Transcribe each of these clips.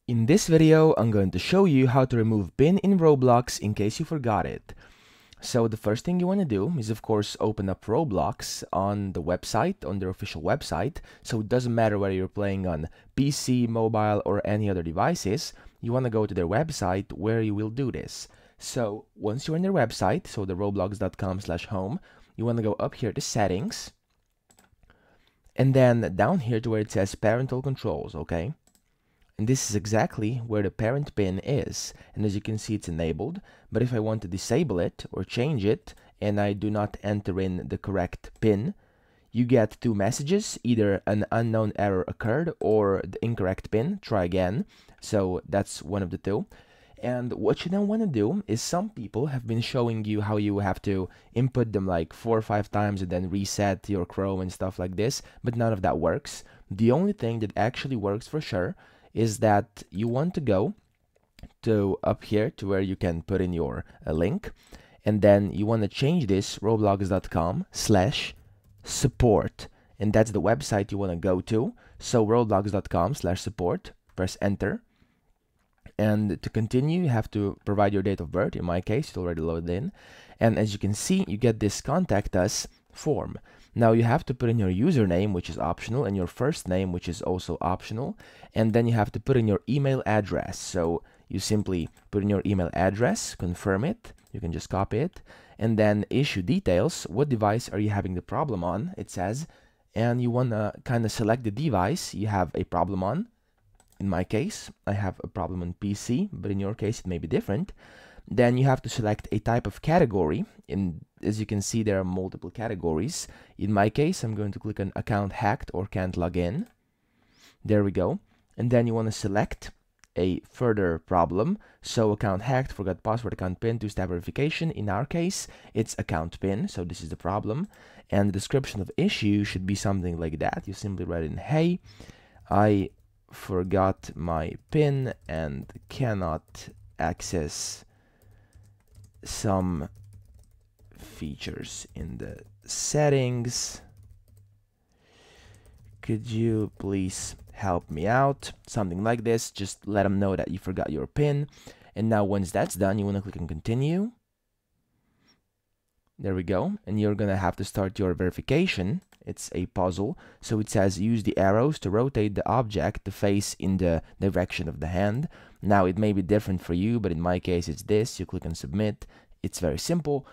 In this video, I'm going to show you how to remove PIN in Roblox in case you forgot it. So the first thing you want to do is, of course, open up Roblox on the website, on their official website. So it doesn't matter whether you're playing on PC, mobile, or any other devices. You want to go to their website where you will do this. So once you're in their website, so the roblox.com/home, you want to go up here to settings, and then down here to where it says parental controls, okay? And this is exactly where the parent pin is. And as you can see, it's enabled. But if I want to disable it or change it, and I do not enter in the correct pin, you get two messages. Either an unknown error occurred or the incorrect pin. Try again. So that's one of the two. And what you then want to do is, some people have been showing you how you have to input them like 4 or 5 times and then reset your Chrome and stuff like this, but none of that works. The only thing that actually works for sure is that you want to go to up here to where you can put in your link, and then you want to change this roblox.com/support, and that's the website you want to go to. So roblox.com/support, press enter, and to continue you have to provide your date of birth. In my case, it's already loaded in, and as you can see, you get this contact us form. Now you have to put in your username, which is optional, and your first name, which is also optional, and then you have to put in your email address. So you simply put in your email address, confirm it, you can just copy it, and then issue details. What device are you having the problem on, it says, and you want to kind of select the device you have a problem on. In my case, I have a problem on PC, but in your case it may be different. Then you have to select a type of category. As you can see, there are multiple categories. In my case, I'm going to click on account hacked or can't log in. There we go. And then you want to select a further problem. So account hacked, forgot password, account PIN, two-step verification. In our case, it's account PIN, so this is the problem. And the description of issue should be something like that. You simply write in, hey, I forgot my PIN and cannot access some features in the settings. Could you please help me out? Something like this. Just let them know that you forgot your PIN. And now once that's done, you want to click on continue. There we go. And you're gonna have to start your verification. It's a puzzle. So it says use the arrows to rotate the object to face in the direction of the hand. Now it may be different for you, but in my case it's this. You click on submit. It's very simple.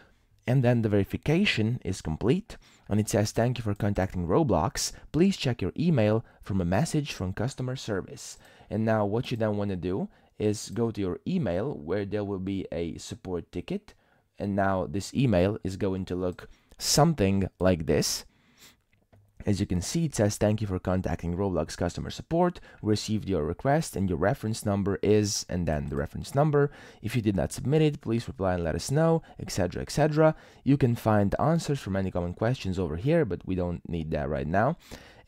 And then the verification is complete. And it says thank you for contacting Roblox. Please check your email from a message from customer service. And now what you then want to do is go to your email where there will be a support ticket. And now this email is going to look something like this. As you can see, it says thank you for contacting Roblox customer support. We received your request and your reference number is, and then the reference number. If you did not submit it, please reply and let us know, etc., etc. You can find answers from any common questions over here, but we don't need that right now.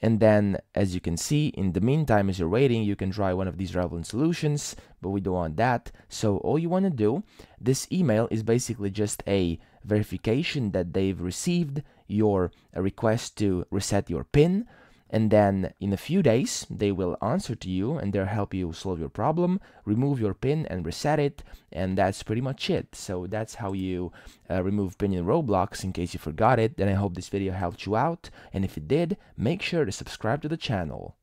And then, as you can see, in the meantime, as you're waiting, you can try one of these relevant solutions, but we don't want that. So all you want to do, this email is basically just a verification that they've received your request to reset your PIN, and then in a few days they will answer to you and they'll help you solve your problem, remove your PIN and reset it, and that's pretty much it. So that's how you remove PIN in Roblox in case you forgot it. And I hope this video helped you out, and if it did, make sure to subscribe to the channel.